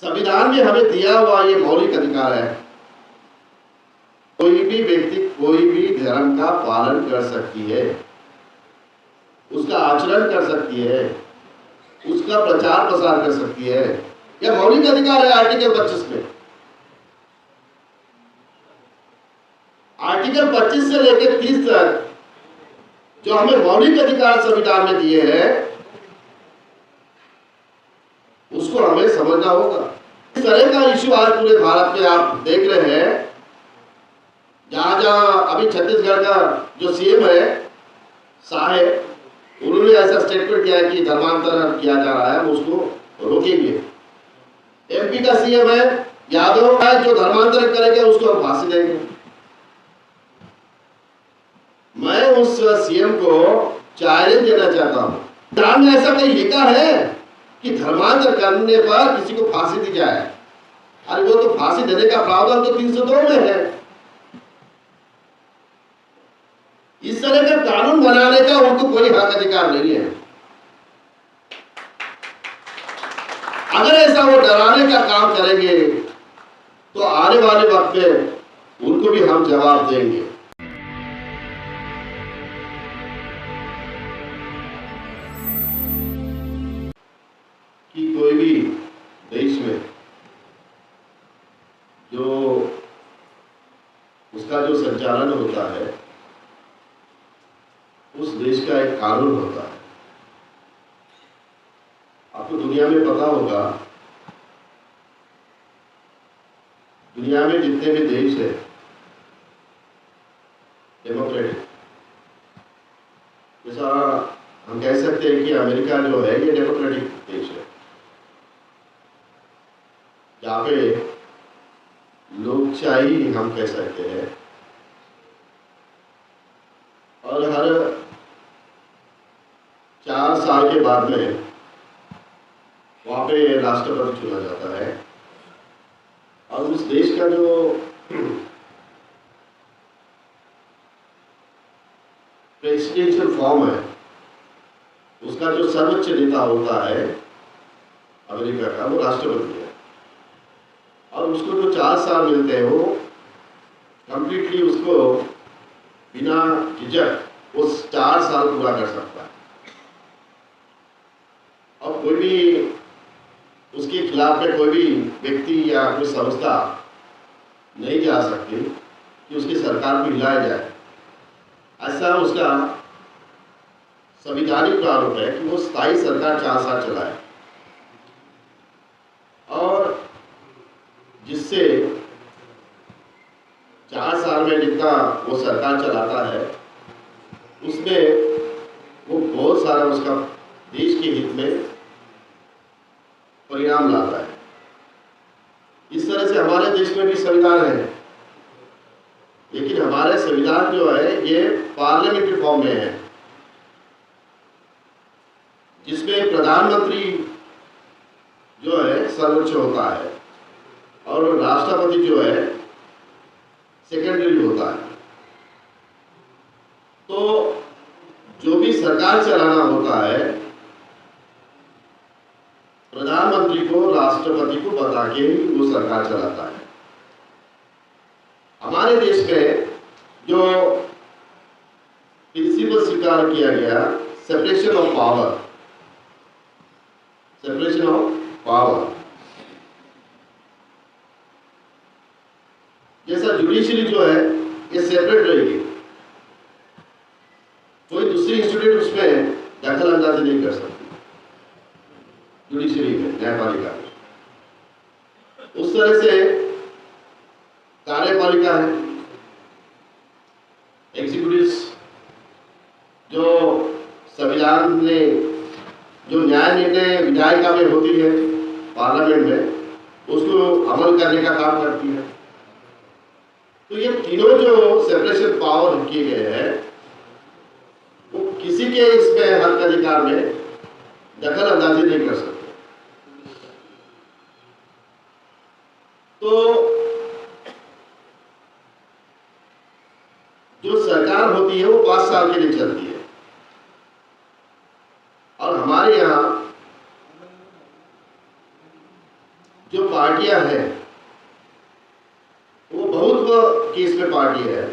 संविधान में हमें दिया हुआ ये मौलिक अधिकार है। कोई भी व्यक्ति कोई भी धर्म का पालन कर सकती है, उसका आचरण कर सकती है, उसका प्रचार प्रसार कर सकती है। यह मौलिक अधिकार है आर्टिकल 25 में। आर्टिकल 25 से लेकर 30 तक जो हमें मौलिक अधिकार संविधान में दिए हैं, उसको हमें समझना होगा। इस तरह का इश्यू आज पूरे भारत में आप देख रहे हैं। जहां जहां अभी छत्तीसगढ़ का जो सीएम है शाह है, उन्होंने ऐसा स्टेटमेंट किया है कि धर्मांतरण किया जा रहा है, उसको रोकेंगे। एमपी का सीएम है यादव है, जो धर्मांतरण करेंगे उसको हम फांसी देंगे। मैं उस सीएम को चैलेंज देना चाहता हूं, संविधान में ऐसा कहीं लिखा है कि धर्मांतर करने पर किसी को फांसी दी जाए? अरे वो तो फांसी देने का प्रावधान तो 302 में है। इस तरह का कानून बनाने का उनको कोई हक अधिकार नहीं है। अगर ऐसा वो डराने का काम करेंगे तो आने वाले वक्त में उनको भी हम जवाब देंगे। कि कोई भी देश में जो उसका जो संचालन होता है, उस देश का एक कानून होता है। आपको दुनिया में पता होगा, दुनिया में जितने भी देश है डेमोक्रेटिक, जैसा हम कह सकते हैं कि अमेरिका जो है ये डेमोक्रेटिक देश है, जहाँ पे लोकशाही हम कह सकते हैं, और हर 4 साल के बाद में वहाँ पे राष्ट्रपति चुना जाता है। और उस देश का जो प्रेसिडेंशियल फॉर्म है, उसका जो सर्वोच्च नेता होता है अमेरिका का, वो राष्ट्रपति है। और उसको जो 4 साल मिलते हैं, वो कंप्लीटली उसको बिना झिझक उस 4 साल पूरा कर सकता है। और कोई भी उसके खिलाफ में कोई भी व्यक्ति या कोई संस्था नहीं जा सकती कि उसकी सरकार को हिलाया जाए। ऐसा उसका संवैधानिक प्रारूप है कि वो स्थायी सरकार 4 साल चलाए, और जिससे 4 साल में जितना वो सरकार चलाता है, उसमें वो बहुत सारा उसका देश के हित में परिणाम लाता है। इस तरह से हमारे देश में भी संविधान है, लेकिन हमारे संविधान जो है ये पार्लियामेंट्री फॉर्म में है, जिसमें प्रधानमंत्री जो है सर्वोच्च होता है और राष्ट्रपति जो है सेकेंडरी होता है। तो जो भी सरकार चलाना होता है, प्रधानमंत्री को राष्ट्रपति को बता के ही वो सरकार चलाता है। हमारे देश में जो प्रिंसिपल स्वीकार किया गया, separation of power, separation of power, जैसा जुडिशरी जो है ये सेपरेट रहेगी, कोई दूसरी इंस्टीट्यूट उसमें दखल अंदाजी नहीं कर सकती। जुडिशरी में, न्यायपालिका में उस तरह से कार्यपालिका है, एग्जीक्यूटिव जो संविधान में जो न्याय निर्णय विधायिका में होती है पार्लियामेंट में, उसको अमल करने का काम करती है। तो ये तीनों जो सेपरेशन पावर किए गए हैं, वो किसी के इसमें हक अधिकार में दखल अंदाजी नहीं कर सकते। तो जो सरकार होती है वो 5 साल के लिए चलती है, और हमारे यहाँ जो जो पार्टियां हैं वो बहुत की इसमें पार्टी है,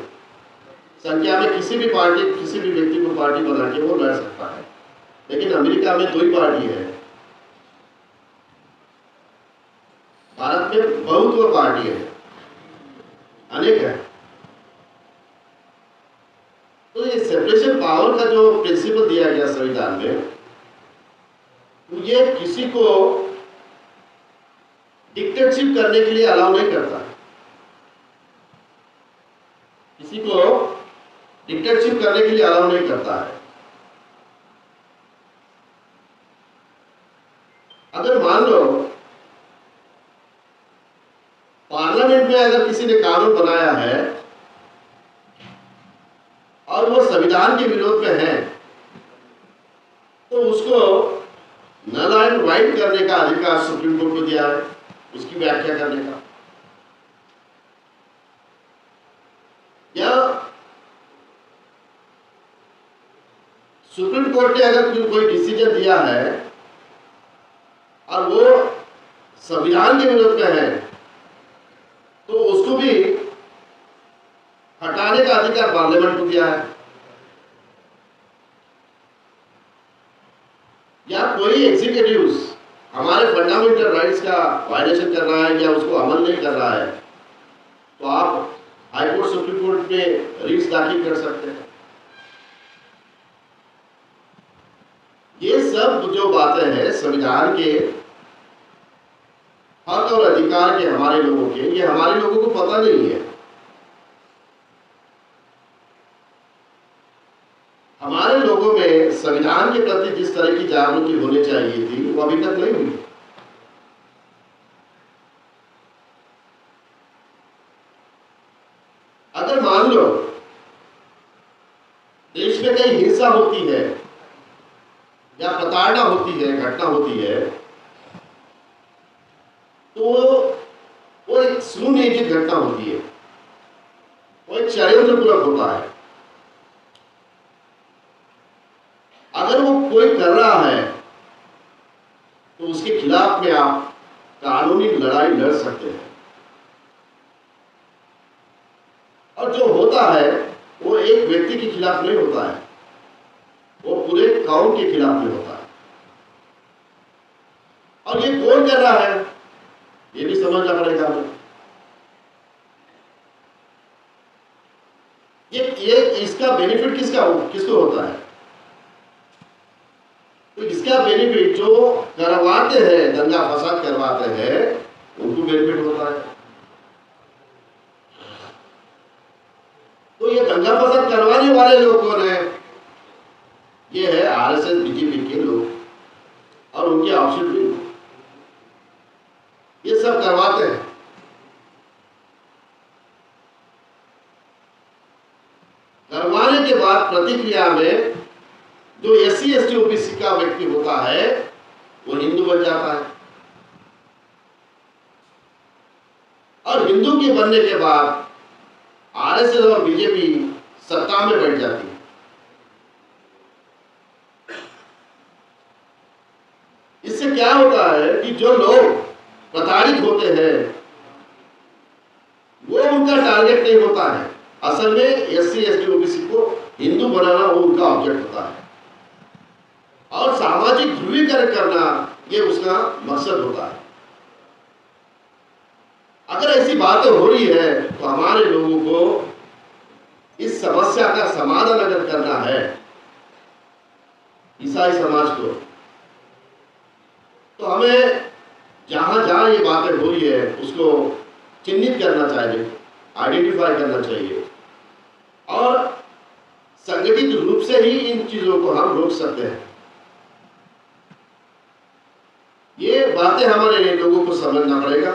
संख्या में किसी भी पार्टी किसी भी व्यक्ति को पार्टी बना के वो लड़ सकता है। लेकिन अमेरिका में 2 ही पार्टी है, भारत में बहुत पार्टी है, अनेक है। तो ये सेपरेशन पावर का जो प्रिंसिपल दिया गया संविधान में, तो ये किसी को डिक्टेटरशिप करने के लिए अलाउ नहीं करता। किसी को डिक्टेटरशिप करने के लिए अलाउ नहीं करता है। अगर मान लो पार्लियामेंट में अगर किसी ने कानून बनाया है और वो संविधान के विरोध में है, तो उसको नल एंड वाइड करने का अधिकार सुप्रीम कोर्ट को दिया है, उसकी व्याख्या करने का। या सुप्रीम कोर्ट ने अगर कोई डिसीजन दिया है और वो संविधान के विरोध में है, तो उसको भी हटाने का अधिकार पार्लियामेंट को दिया है। या कोई एग्जीक्यूटिव हमारे फंडामेंटल राइट्स का वायलेशन कर रहा है या उसको अमल नहीं कर रहा है, तो आप हाई कोर्ट सुप्रीम कोर्ट में रिट्स दाखिल कर सकते हैं। ये सब जो बातें हैं संविधान के हक और अधिकार के हमारे लोगों के, ये हमारे लोगों को पता नहीं है। हमारे लोगों में संविधान के प्रति जिस तरह की जागृति होनी चाहिए थी वो अभी तक नहीं हुई। अगर मान लो देश में कहीं हिंसा होती है या प्रताड़ना होती है, घटना होती है, तो वो एक सुनियोजित घटना होती है, वो एक षड्यंत्रपूर्वक होता है। अगर वो कोई कर रहा है तो उसके खिलाफ में आप कानूनी लड़ाई लड़ सकते हैं। और जो होता है वो एक व्यक्ति के खिलाफ नहीं होता है, वो पूरे कौम के खिलाफ में होता है। और ये कौन कर रहा है ये भी समझना पड़ेगा हमें। ये इसका बेनिफिट किसको होता है? तो इसका बेनिफिट जो करवाते हैं, दंगा फसाद करवाते हैं, उनको बेनिफिट होता है। तो ये दंगा फसाद करवाने वाले लोग कौन है? ये है आरएसएस बीजेपी के लोग और उनके ऑफिशियल भी ये सब करवाते हैं। करवाने के बाद प्रतिक्रिया में जो एससी एसटी ओबीसी का व्यक्ति होता है वो हिंदू बन जाता है, और हिंदू के बनने के बाद आरएसएस और बीजेपी सत्ता में बैठ जाती है। इससे क्या होता है कि जो लोग प्रताड़ित होते हैं वो उनका टारगेट नहीं होता है। असल में एससी एसटी ओबीसी को हिंदू बनाना वो उनका ऑब्जेक्ट होता है, और सामाजिक ध्रुवीकरण करना ये उसका मकसद होता है। अगर ऐसी बातें हो रही है तो हमारे लोगों को इस समस्या का समाधान अगर करना है ईसाई समाज को, तो हमें जहां जहां ये बातें हो रही है उसको चिन्हित करना चाहिए, आइडेंटिफाई करना चाहिए, और संगठित रूप से ही इन चीजों को हम रोक सकते हैं। ये बातें हमारे लोगों को समझना पड़ेगा।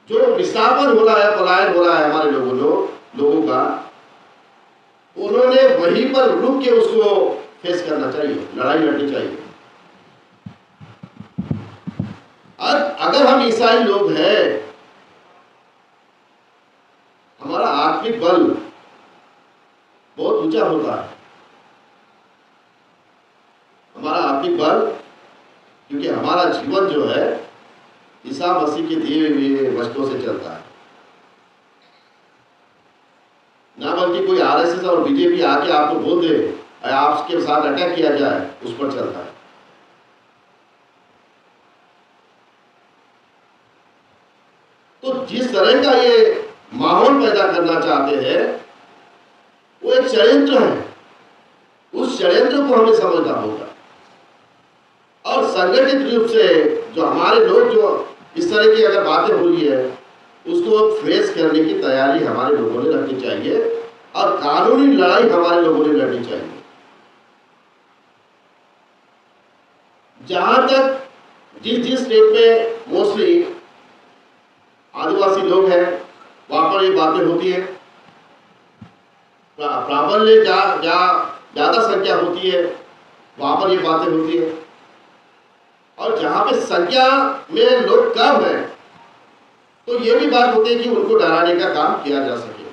जो विस्थापन हो रहा है, पलायन हो रहा है हमारे लोगों का, उन्होंने वहीं पर रुक के उसको फेस करना चाहिए, लड़ाई लड़नी चाहिए। और अगर हम ईसाई लोग हैं, हमारा आत्मिक बल बहुत ऊंचा होता है, हमारा आत्मिक बल क्योंकि हमारा जीवन जो है ईसा मसीह के दिए हुए वचनों से चलता है, ना बल्कि कोई आरएसएस और बीजेपी आके आपको बोल दे आपके साथ अटैक किया जाए उस पर चलता है। तो जिस तरह का ये माहौल पैदा करना चाहते हैं वो एक षड्यंत्र है, उस षड्यंत्र को हमें समझना होगा और संगठित रूप से जो हमारे लोग जो इस तरह की अगर बातें हो रही है उसको फेस करने की तैयारी हमारे लोगों ने रखनी चाहिए और कानूनी लड़ाई हमारे लोगों ने लड़नी चाहिए। जहां तक जिस स्टेट में मोस्टली आदिवासी लोग हैं वहां पर ये बातें होती है, प्राबल्य ज्यादा संख्या होती है वहां पर ये बातें होती है, और जहां पे संख्या में लोग कम है तो ये भी बात होती है कि उनको डराने का काम किया जा सके।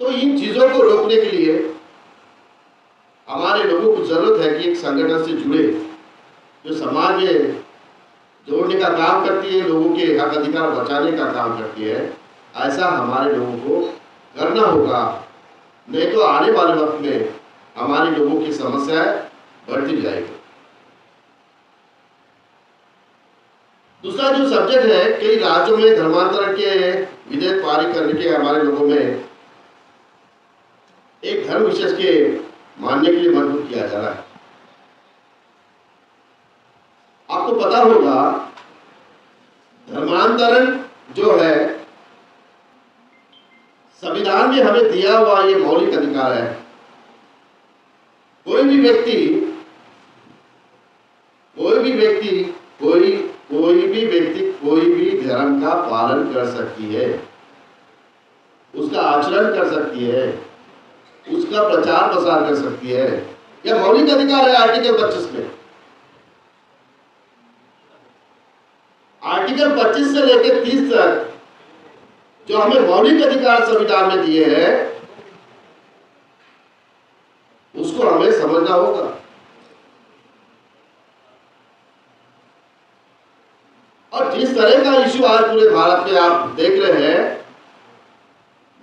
तो इन चीजों को रोकने के लिए हमारे लोगों को जरूरत है कि एक संगठन से जुड़े जो समाज में जोड़ने का काम करती है, लोगों के हक अधिकार बचाने का काम करती है, ऐसा हमारे लोगों को करना होगा। नहीं तो आने वाले वक्त में हमारे लोगों की समस्याएं बढ़ती जाएगी। दूसरा जो सब्जेक्ट है, कई राज्यों में धर्मांतरण के विधेयक पारित करने के हमारे लोगों में एक धर्म विशेष के मानने के लिए मजबूर किया जा रहा है। आपको पता होगा धर्मांतरण जो है संविधान में हमें दिया हुआ ये मौलिक अधिकार है। कोई भी व्यक्ति कोई भी धर्म का पालन कर सकती है, उसका आचरण कर सकती है, उसका प्रचार प्रसार कर सकती है। यह मौलिक अधिकार है आर्टिकल 25 में। आर्टिकल 25 से लेकर 30 तक जो हमें मौलिक अधिकार संविधान में दिए हैं उसको हमें समझना होगा। और जिस तरह का इश्यू आज पूरे भारत में आप देख रहे हैं,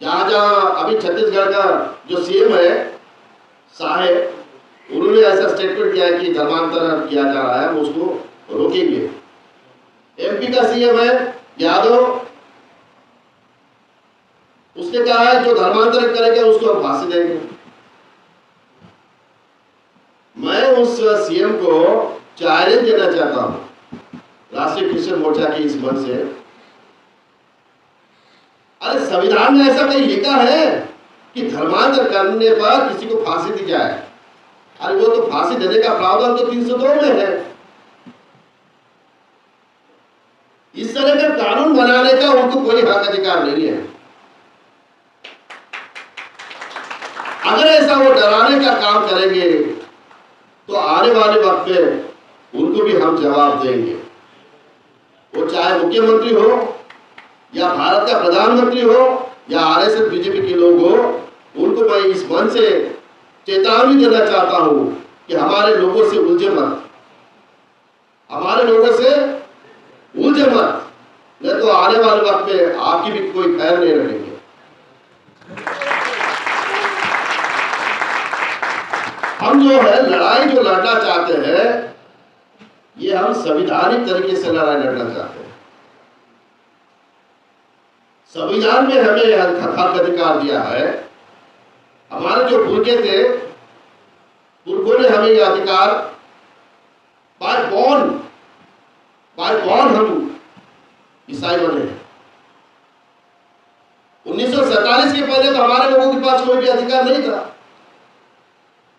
जहां जहां अभी छत्तीसगढ़ का जो सीएम है साहेब, उन्होंने ऐसा स्टेटमेंट किया है कि धर्मांतरण किया जा रहा है, वो उसको रोकेंगे। एमपी का सीएम है यादव, उसने कहा है जो धर्मांतरण करेगा उसको हम फांसी देंगे। मैं उस सीएम को चैलेंज देना चाहता हूं राष्ट्रीय क्रिश्चियन मोर्चा की इस मंच से, अरे संविधान में ऐसा कहीं लिखा है कि धर्मांतर करने पर किसी को फांसी दी जाए? अरे वो तो फांसी देने का प्रावधान तो 302 में है। इस तरह का कानून बनाने का उनको कोई हक अधिकार नहीं है। अगर ऐसा वो डराने का काम करेंगे तो आने वाले वक्त में उनको भी हम जवाब देंगे। वो चाहे मुख्यमंत्री हो या भारत का प्रधानमंत्री हो या आरएसएस बीजेपी के लोग हो, उनको मैं इस मंच से चेतावनी देना चाहता हूं कि हमारे लोगों से उलझे मत, हमारे लोगों से उलझे मत, नहीं तो आने वाले वक्त में आपकी भी कोई खैर नहीं रहेंगे। हम जो है लड़ाई जो लड़ना चाहते हैं, ये हम संवैधानिक तरीके से लड़ाई लड़ना चाहते हैं। संविधान में हमें हक अधिकार दिया है। हमारे जो पुरखे थे, पुरखों ने हमें यह अधिकार बाय बॉर्न हम ईसाई बने हैं। 1947 के पहले तो हमारे लोगों के पास कोई भी अधिकार नहीं था,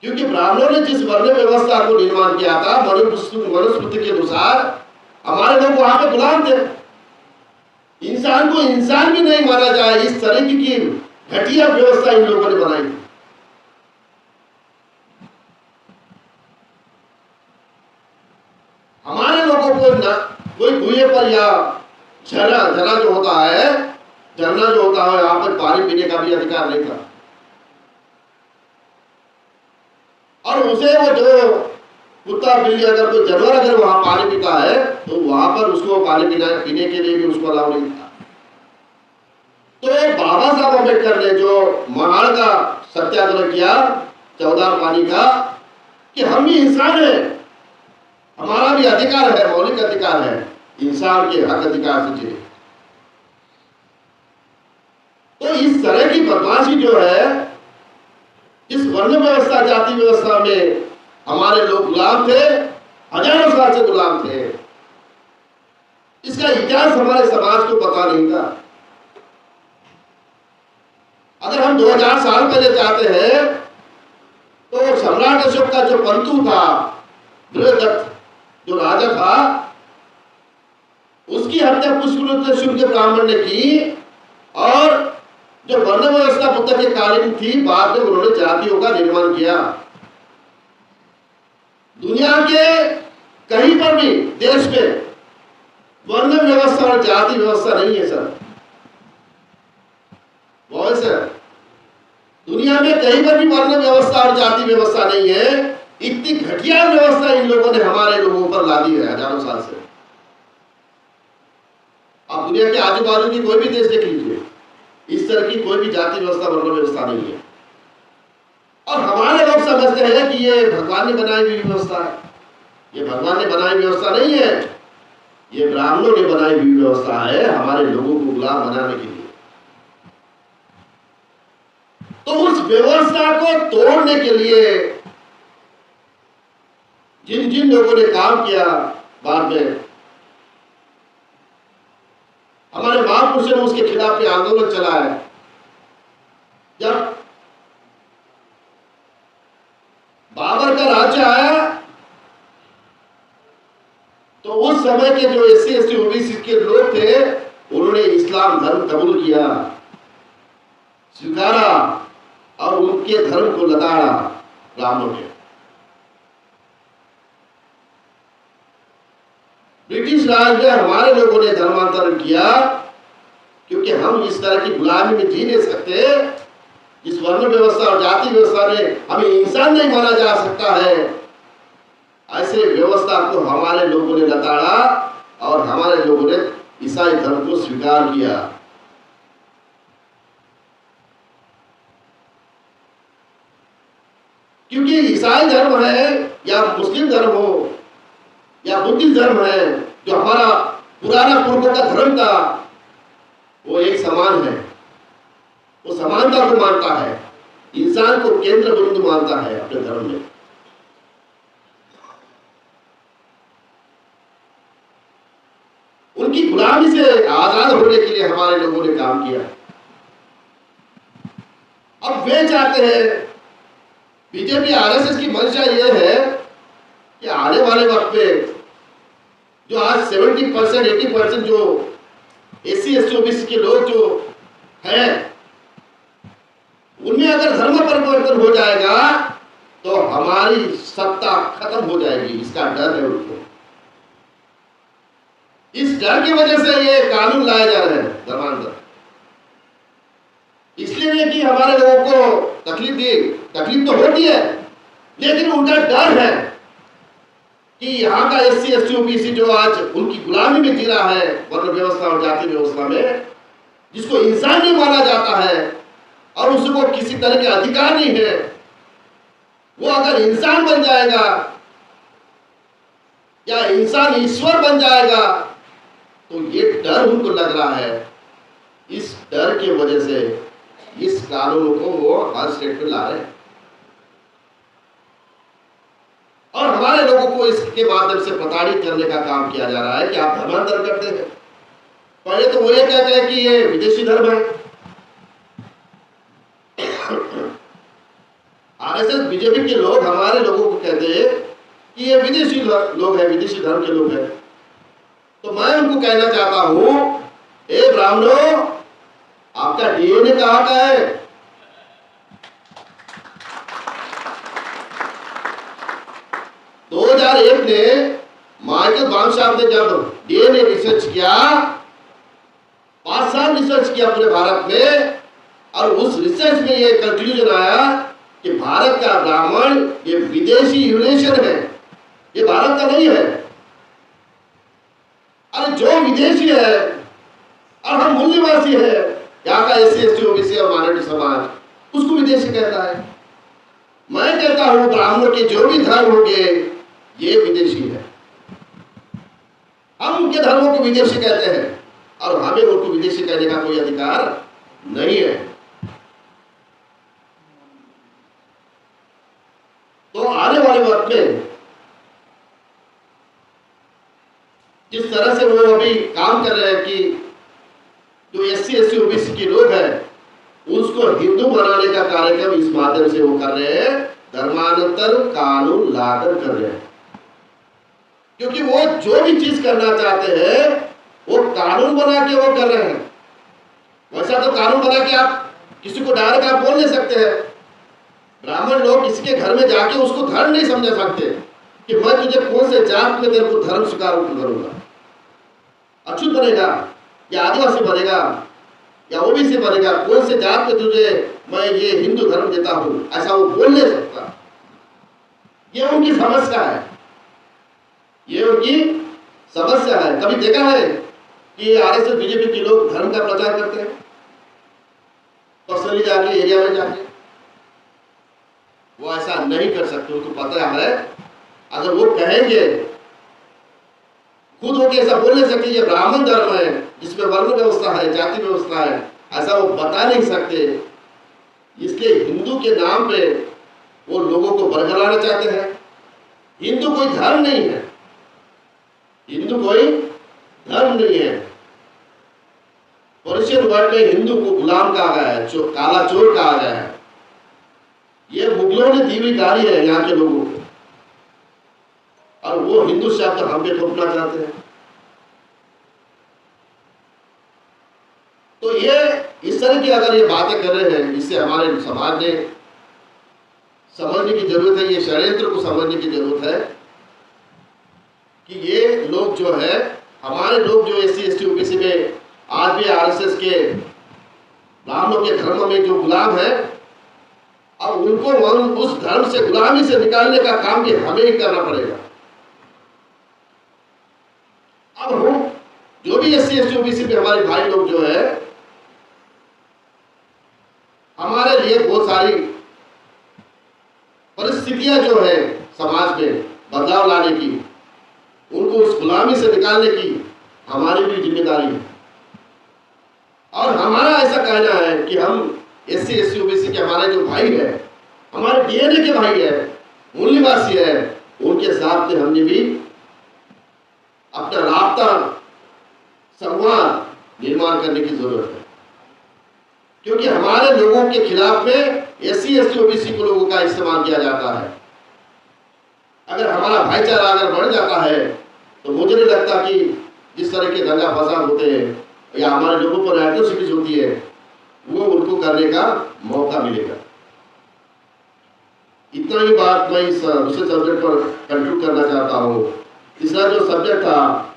क्योंकि ब्राह्मणों ने जिस वर्ण व्यवस्था को निर्माण किया था मनुस्मृति के अनुसार, हमारे लोग वहां पे गुलाम थे। इंसान को इंसान भी नहीं माना जाए, इस तरह की घटिया व्यवस्था इन लोगों ने बनाई थी। हमारे लोगों को ना कोई कुएं पर या झरना जो होता है, यहाँ पर पानी पीने का भी अधिकार नहीं था। और उसे वो जो कुत्ता बिल्ली अगर कोई जानवर अगर वहां पानी पीता है तो वहां पर उसको पानी पीने के लिए भी उसको अलाउ नहीं था। तो बाबा साहब अम्बेडकर ने जो महाड़ का सत्याग्रह किया 14 पानी का, कि हम भी इंसान हैं, हमारा भी अधिकार है, मौलिक अधिकार है, इंसान के हक अधिकार से जिए। तो इस तरह की बदमाशी जो है, इस वर्ण व्यवस्था जाति व्यवस्था में हमारे लोग गुलाम थे, हजारों साल से गुलाम थे। इसका इतिहास हमारे समाज को पता नहीं था। अगर हम 2000 साल पहले जाते हैं तो सम्राट अशोक का जो पंतु था, बृहदत्त जो राजा था, उसकी हत्या पुष्पवृत्त शुक्ल ब्राह्मण ने की, और जो वर्ण व्यवस्था बुद्ध के कालीन थी, बाद में उन्होंने जातियों का निर्माण किया। दुनिया के कहीं पर भी देश में वर्ण व्यवस्था और जाति व्यवस्था नहीं है सर। बहुत सर, दुनिया में कहीं पर भी वर्ण व्यवस्था और जाति व्यवस्था नहीं है। इतनी घटिया व्यवस्था इन लोगों ने हमारे लोगों पर ला दी है हजारों साल से। आप दुनिया के आजू बाजू की कोई भी देश देख लीजिए, इस तरह की कोई भी जाति व्यवस्था वर्ण व्यवस्था नहीं है। और हमारे लोग समझते हैं कि ये भगवान ने बनाई हुई व्यवस्था है। ये भगवान ने बनाई व्यवस्था नहीं है, ये ब्राह्मणों ने बनाई हुई व्यवस्था है हमारे लोगों को गुलाम बनाने के लिए। तो उस व्यवस्था को तोड़ने के लिए जिन जिन लोगों ने काम किया, बाद में हमारे महापुरुषों ने उसके खिलाफ आंदोलन चलाया। जब बाबर का राज्य आया तो उस समय के जो एससी एसटी ओबीसी के लोग थे, उन्होंने इस्लाम धर्म कबूल किया, स्वीकारा और उनके धर्म को लताड़ा ब्राह्मणों ने। ब्रिटिश राज में हमारे लोगों ने धर्मांतरण किया, क्योंकि हम इस तरह की गुलामी में जी नहीं सकते। इस वर्ण व्यवस्था और जाति व्यवस्था में हमें इंसान नहीं माना जा सकता है। ऐसे व्यवस्था को हमारे लोगों ने लताड़ा और हमारे लोगों ने ईसाई धर्म को स्वीकार किया। क्योंकि ईसाई धर्म है या मुस्लिम धर्म हो या बुद्धिस्ट धर्म है, जो हमारा पुराना पूर्वों का धर्म था, वो एक समान है। वो समानता को मानता है, इंसान को केंद्र बिंदु मानता है अपने धर्म में। उनकी गुलामी से आजाद होने के लिए हमारे लोगों ने काम किया। अब वे चाहते हैं, बीजेपी आरएसएस की मंशा यह है कि आने वाले वक्त में जो आज 70% 80% जो एससी एसटी ओबीसी के लोग जो हैं, उनमें अगर धर्म परिवर्तन हो जाएगा तो हमारी सत्ता खत्म हो जाएगी। इसका डर है उनको। इस डर की वजह से ये कानून लाए जा रहे हैं धर्मांतर। इसलिए नहीं कि हमारे लोगों को तकलीफ तो होती है, लेकिन उनका डर है कि यहाँ का एससी एसटी ओबीसी जो आज उनकी गुलामी में जी रहा है वर्ण व्यवस्था और जाति व्यवस्था में, जिसको इंसान नहीं माना जाता है और उसको किसी तरह के अधिकार नहीं है, वो अगर इंसान बन जाएगा या इंसान ईश्वर बन जाएगा तो ये डर उनको लग रहा है। इस डर की वजह से इस कानून को वो हर स्टेट में ला रहे हैं और हमारे लोगों को इसके माध्यम से प्रताड़ित करने का काम किया जा रहा है कि आप धर्मांतर करते हैं। पहले तो वो ये कहते हैं कि ये विदेशी धर्म है। आरएसएस बीजेपी के लोग हमारे लोगों को कहते हैं कि ये विदेशी लोग हैं, विदेशी धर्म के लोग हैं। तो मैं उनको कहना चाहता हूं, ए ब्राह्मणों, आपका डीएनए कहां का है? 2001 में माइकल बाम साहब ने जब डीएनए रिसर्च किया, 5 साल रिसर्च किया पूरे भारत में, और उस रिसर्च में ये कंक्लूजन आया कि भारत का ब्राह्मण ये विदेशी यूरेशियन है, भारत का नहीं है। अरे जो विदेशी है और हम मूल निवासी है, यहाँ का एससी एसटी ओबीसी और माइनॉरिटी समाज, उसको विदेशी कहता है। मैं कहता हूं ब्राह्मणों के जो भी धर्म होंगे ये विदेशी है। हम उनके धर्मों को विदेशी कहते हैं और हमें उनको विदेशी कहने का कोई अधिकार नहीं है। तो आने वाले वक्त में जिस तरह से वो अभी काम कर रहे हैं कि जो एससी एसटी ओबीसी के लोग हैं उसको हिंदू बनाने का कार्यक्रम इस माध्यम से वो कर रहे हैं, धर्मांतर कानून लाकर कर रहे हैं। क्योंकि वो जो भी चीज करना चाहते हैं वो कानून बना के वो कर रहे हैं। वैसा तो कानून बना के आप किसी को डायरेक्ट आप बोल नहीं सकते हैं। ब्राह्मण लोग किसी के घर में जाके उसको धर्म नहीं समझा सकते कि मैं तुझे कौन से जात में तेरे को धर्म स्वीकार करूंगा, अछूत बनेगा या आदिवासी बनेगा या ओबीसी बनेगा, कौन से जात में तुझे मैं ये हिंदू धर्म देता हूं, ऐसा वो बोल नहीं सकता। ये उनकी समस्या है, ये उनकी समस्या है। कभी देखा है कि आरएसएस बीजेपी के लोग धर्म का प्रचार करते हैं पर्सनली जाके एरिया में जाके? वो ऐसा नहीं कर सकते। उनको पता है अगर वो कहेंगे, खुद होके ऐसा बोल नहीं सकते ये ब्राह्मण धर्म है जिसमें वर्ण व्यवस्था है, जाति व्यवस्था है, ऐसा वो बता नहीं सकते। इसलिए हिंदू के नाम पे वो लोगों को बरगलाना चाहते हैं। हिंदू कोई धर्म नहीं है, हिंदू कोई धर्म नहीं है। पर्शियन वर्ड में हिंदू को गुलाम कहा गया है, काला चोर कहा गया है। ये मुगलों ने दी हुई गाली है यहाँ के लोगों को, और वो हिंदू शब्द हम पे थोपना चाहते हैं। तो ये इस तरह की अगर ये बातें कर रहे हैं, इससे हमारे समाज ने समझने की जरूरत है, ये षड्यंत्र को समझने की जरूरत है कि ये लोग जो है, हमारे लोग जो एससी एसटी ओबीसी में आज भी आरएसएस के ब्राह्मणों के धर्म में जो गुलाम है, अब उनको उस धर्म से, गुलामी से निकालने का काम भी हमें ही करना पड़ेगा। अब हम जो भी एससी एसटी ओबीसी में हमारे भाई लोग जो है, हमारे लिए बहुत सारी परिस्थितियां जो है समाज में बदलाव लाने की, उनको उस गुलामी से निकालने की हमारी भी जिम्मेदारी है। और हमारा ऐसा कहना है कि हम एससी एसटी ओबीसी के हमारे जो भाई है, हमारे डीएनए के भाई है, मूल निवासी है, उनके साथ में हमने भी अपना राब्ता, संवाद निर्माण करने की जरूरत है। क्योंकि हमारे लोगों के खिलाफ में एससी एसटी ओबीसी को लोगों का इस्तेमाल किया जाता है। अगर हमारा भाईचारा अगर बढ़ जाता है तो मुझे नहीं लगता कि जिस तरह के दंगा फसाद होते हैं या हमारे लोगों पर एट्रोसिटीज होती है वो उनको करने का मौका मिलेगा। इतना ही बात मैं इस दूसरे सब्जेक्ट पर कंक्लूड करना चाहता हूँ। तीसरा जो सब्जेक्ट था,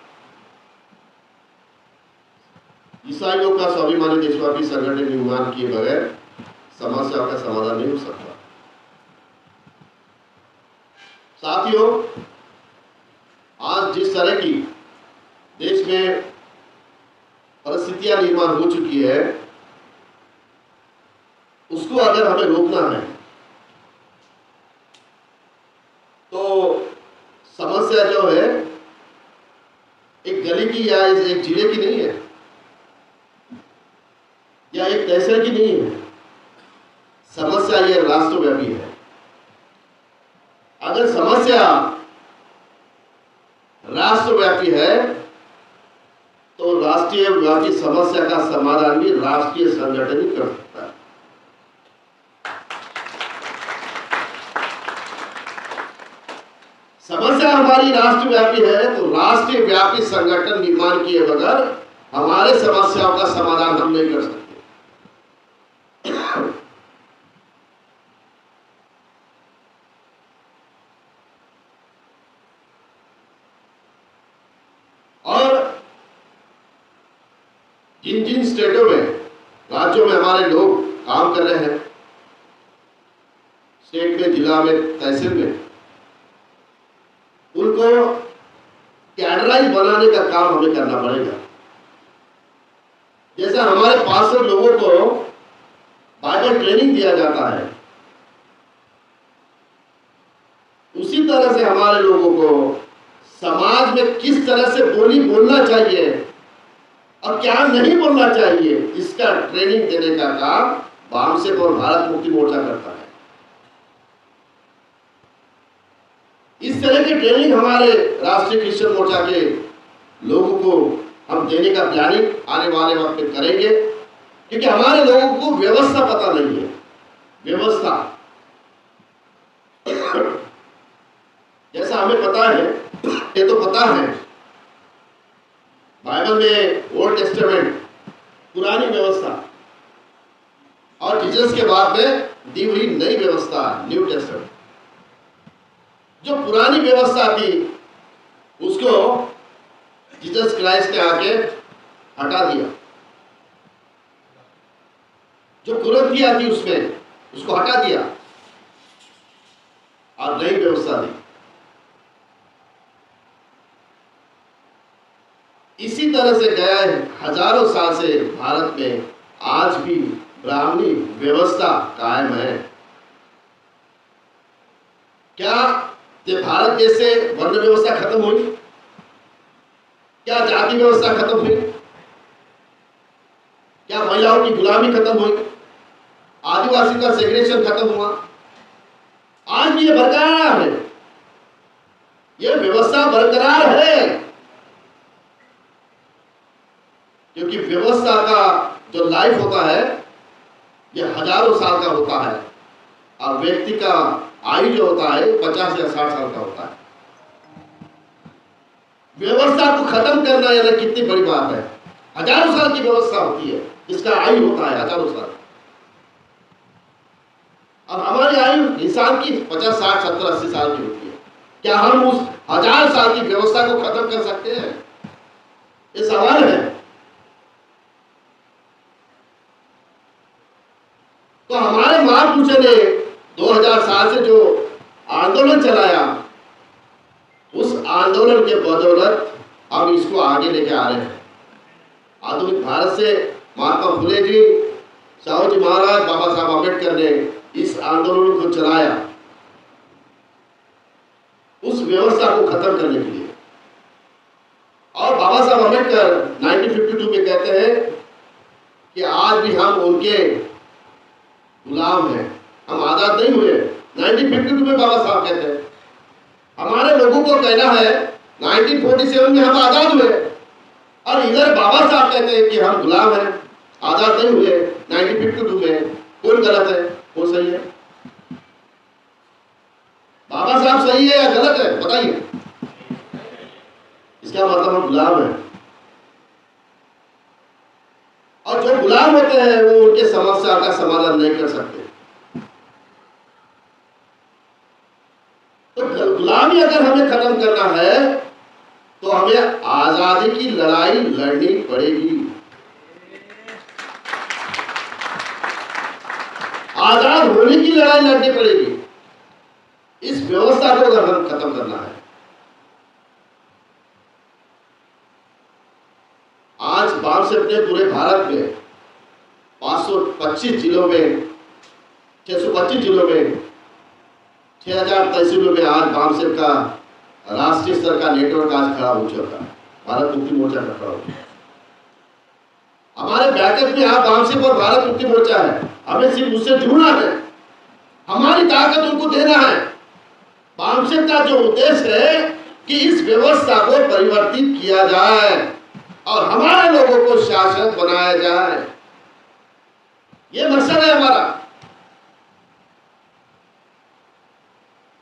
ईसाइयों का स्वाभिमानी देशव्यापी संगठन निर्माण किए बगैर समस्या का समाधान नहीं हो सकता। साथियों, आज जिस तरह की देश में परिस्थितियां निर्माण हो चुकी है, उसको अगर हमें रोकना है तो समस्या जो है एक गली की या एक जिले की नहीं है या एक तहसील की नहीं है। समस्या ये राष्ट्रव्यापी है। अगर समस्या राष्ट्रव्यापी है तो राष्ट्रीय व्यापी समस्या का समाधान भी राष्ट्रीय संगठन ही कर सकता है। समस्या हमारी राष्ट्रव्यापी है तो राष्ट्रीय व्यापी संगठन निर्माण किए बगैर हमारे समस्याओं का समाधान हम नहीं कर सकते। और जिन जिन स्टेटों में, राज्यों में हमारे लोग काम कर रहे हैं, स्टेट में, जिला में, तहसील में, उनको कैडराइज बनाने का काम हमें करना पड़ेगा। जैसा हमारे पास्टर लोगों को बाइबल ट्रेनिंग दिया जाता है, उसी तरह से हमारे लोगों को समाज में किस तरह से बोलना चाहिए और क्या नहीं बोलना चाहिए, इसका ट्रेनिंग देने का काम बामसेप और भारत मुक्ति मोर्चा करता है। इस तरह की ट्रेनिंग हमारे राष्ट्रीय क्रिश्चियन मोर्चा के लोगों को हम देने का प्लानिंग आने वाले वक्त में करेंगे, क्योंकि हमारे लोगों को व्यवस्था पता नहीं है। व्यवस्था जैसा हमें पता है, ये तो पता है बाइबल में ओल्ड टेस्टामेंट पुरानी व्यवस्था और जीसस के बाद में दी हुई नई व्यवस्था न्यू टेस्टामेंट। जो पुरानी व्यवस्था थी उसको जीसस क्राइस्ट ने आके हटा दिया। जो कुरीतियां थी उसमें उसको हटा दिया और नई व्यवस्था दी। इसी तरह से गया हजारों साल से भारत में आज भी ब्राह्मणी व्यवस्था कायम है। क्या भारत देश से वर्ण व्यवस्था खत्म हुई? क्या जाति व्यवस्था खत्म हुई? क्या महिलाओं की गुलामी खत्म हुई? आदिवासी का सेग्रेगेशन खत्म हुआ? आज भी ये बरकरार है, ये व्यवस्था बरकरार है, क्योंकि व्यवस्था का जो लाइफ होता है ये हजारों साल का होता है और व्यक्ति का आयु जो होता है 50 या 60 साल का होता है। व्यवस्था को खत्म करना यानी कितनी बड़ी बात है। हजारों साल की व्यवस्था होती है जिसका आयु होता है हजारों साल, और हमारी आयु इंसान की 50, 60, 70, 80 साल की होती है। क्या हम उस 1000 साल की व्यवस्था को खत्म कर सकते हैं? ये सवाल है। तो हमारे महापुरुषों ने 2000 साल से जो आंदोलन चलाया, उस आंदोलन के बदौलत हम इसको आगे लेके आ रहे हैं। आधुनिक भारत से महात्मा फुले जी, साहू जी महाराज, बाबा साहब अम्बेडकर ने इस आंदोलन को चलाया उस व्यवस्था को खत्म करने के लिए। और बाबा साहब अम्बेडकर 1952 में कहते हैं कि आज भी हम उनके गुलाम हैं, हम आजाद नहीं हुए। 1952 में बाबा साहब कहते हैं। हमारे लोगों को कहना है 1947 में हम आजाद हुए, और इधर बाबा साहब कहते हैं कि हम गुलाम हैं, आजाद नहीं हुए 1952 में। कौन गलत है, कौन सही है? बाबा साहब सही है या गलत है, बताइए। इसका मतलब हम गुलाम हैं, और जो गुलाम होते हैं वो उनके समस्या का समाधान नहीं कर सकते। तो गुलामी अगर हमें खत्म करना है तो हमें आजादी की लड़ाई लड़नी पड़ेगी। आजाद होने की लड़ाई लड़नी पड़ेगी। इस व्यवस्था को अगर हम खत्म करना है। आज बामसेप ने पूरे भारत में 525 जिलों में, 625 जिलों में, 6000 तहसीलों में आज बामसेप का राष्ट्रीय स्तर का नेटवर्क आज खड़ा हो चुका है। भारत मुक्ति मोर्चा का खड़ा हो चुका है। हमारे बैकअप में आज बामसेप और भारत मुक्ति मोर्चा है। हमें सिर्फ उससे जुड़ना है, हमारी ताकत उनको देना है। बामसेप का जो उद्देश्य है कि इस व्यवस्था को परिवर्तित किया जाए और हमारे लोगों को शासक बनाया जाए, ये मकसद है हमारा।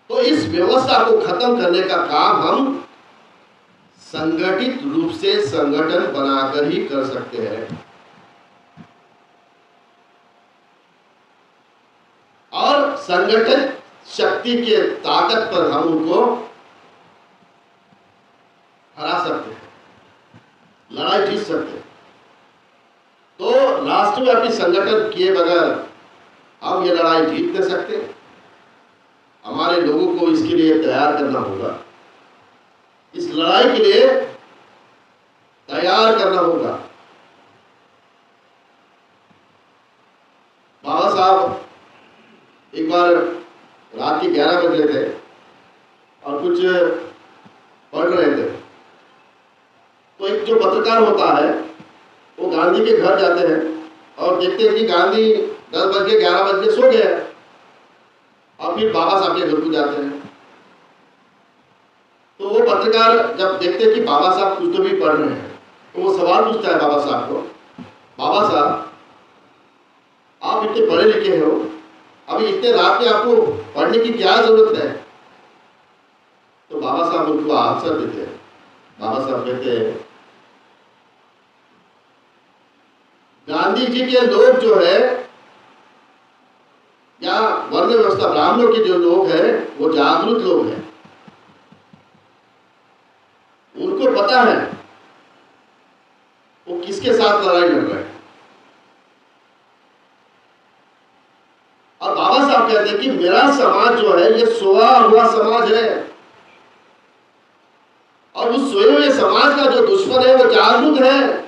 तो इस व्यवस्था को खत्म करने का काम हम संगठित रूप से संगठन बनाकर ही कर सकते हैं, और संगठित शक्ति के ताकत पर हम उनको हरा सकते हैं, लड़ाई जीत सकते हैं। तो राष्ट्रव्यापी संगठन किए बगैर हम ये लड़ाई जीत नहीं सकते। हमारे लोगों को इसके लिए तैयार करना होगा। लड़ाई के लिए तैयार करना होगा। बाबा साहब एक बार रात के 11 बजे थे और कुछ पढ़ रहे थे, तो एक जो पत्रकार होता है वो गांधी के घर जाते हैं और देखते हैं कि गांधी 10 बज के 11 बज के सो गए और फिर बाबा साहब के घर को जाते हैं। तो वो पत्रकार जब देखते हैं कि बाबा साहब कुछ तो भी पढ़ रहे हैं, तो वो सवाल पूछता है बाबा साहब को, बाबा साहब आप इतने पढ़े लिखे हो, अभी इतने रात में आपको पढ़ने की क्या जरूरत है? तो बाबा साहब उनको आंसर देते हैं। बाबा साहब कहते हैं, गांधी जी के लोग जो है या वर्ण व्यवस्था ब्राह्मणों के जो लोग हैं वो जागरूक लोग हैं, उनको पता है वो किसके साथ लड़ाई लड़ रहे हैं। और बाबा साहब कहते हैं कि मेरा समाज जो है ये सोया हुआ समाज है और उस सोए हुए समाज का जो दुश्मन है वो जागरूक है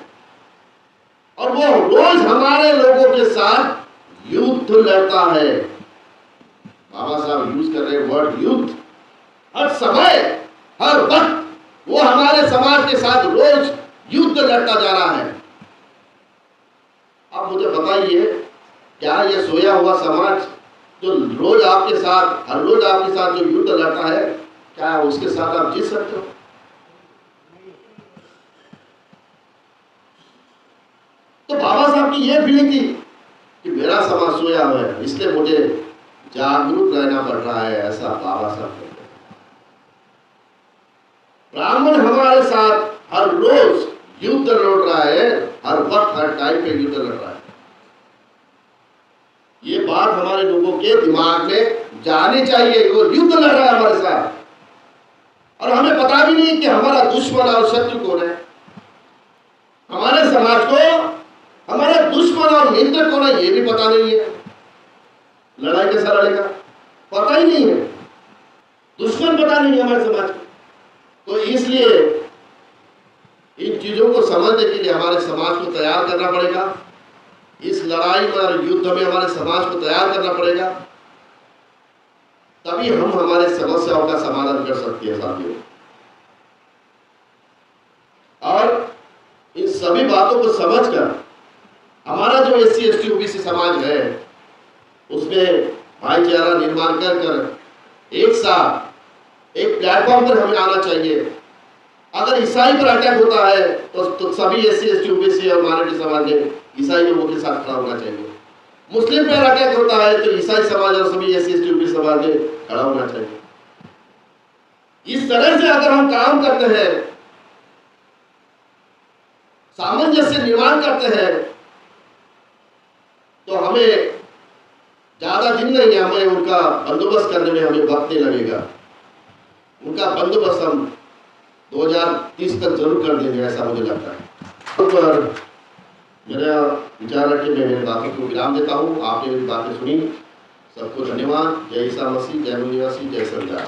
और वो रोज हमारे लोगों के साथ युद्ध लड़ता है। बाबा साहब यूज कर रहे हैं वर्ड युद्ध। हर समय हर वक्त वो हमारे समाज के साथ रोज युद्ध लड़ता जा रहा है। अब मुझे बताइए, क्या ये सोया हुआ समाज जो रोज आपके साथ हर रोज आपके साथ जो युद्ध लड़ता है, क्या उसके साथ आप जीत सकते हो? तो बाबा साहब की ये फीलिंग थी कि मेरा समाज सोया हुआ है, इसलिए मुझे जागरूक रहना पड़ रहा है, ऐसा बाबा साहब कहते हैं। ब्राह्मण हमारे साथ हर रोज युद्ध लड़ रहा है, हर वक्त हर टाइम पे युद्ध लड़ रहा है। ये बात हमारे लोगों के दिमाग में जानी चाहिए, वो युद्ध लड़ रहा है हमारे साथ और हमें पता भी नहीं कि हमारा दुश्मन और शत्रु कौन है। हमारे समाज को हमारे दुश्मन और मित्र कौन है ये भी पता नहीं है। लड़ाई कैसा लड़ेगा पता ही नहीं है, दुश्मन पता नहीं है हमारे समाज को। तो इसलिए इन चीजों को समझने के लिए हमारे समाज को तैयार करना पड़ेगा। इस लड़ाई में और युद्ध में हमारे समाज को तैयार करना पड़ेगा, तभी हम हमारे समस्याओं का समाधान कर सकते हैं साथियों। और इन सभी बातों को समझकर हमारा जो SC ST OBC समाज है उसमें भाईचारा निर्माण कर एक साथ एक प्लेटफॉर्म पर हमें आना चाहिए। अगर ईसाई पर अटैक होता है तो सभी SC ST OBC और माइनॉरिटी समाज के ईसाई लोगों के साथ खड़ा होना चाहिए। मुस्लिम पर अटैक होता है तो ईसाई समाज और सभी SC ST OBC समाज में खड़ा होना चाहिए। इस तरह से अगर हम काम करते हैं, सामंजस्य निर्माण करते हैं, तो हमें ज्यादा दिन नहीं है, हमें उनका बंदोबस्त करने में हमें वक्त नहीं लगेगा। उनका बंदोबस्त हम 2030 तक जरूर कर देंगे, ऐसा मुझे लगता है। पर मेरा विचार रख के मैं मेरी बातों को विराम देता हूँ। आपने मेरी बातें सुनी, सबको धन्यवाद। जय ईसा मसीह, जय मसीह, जय संविधान।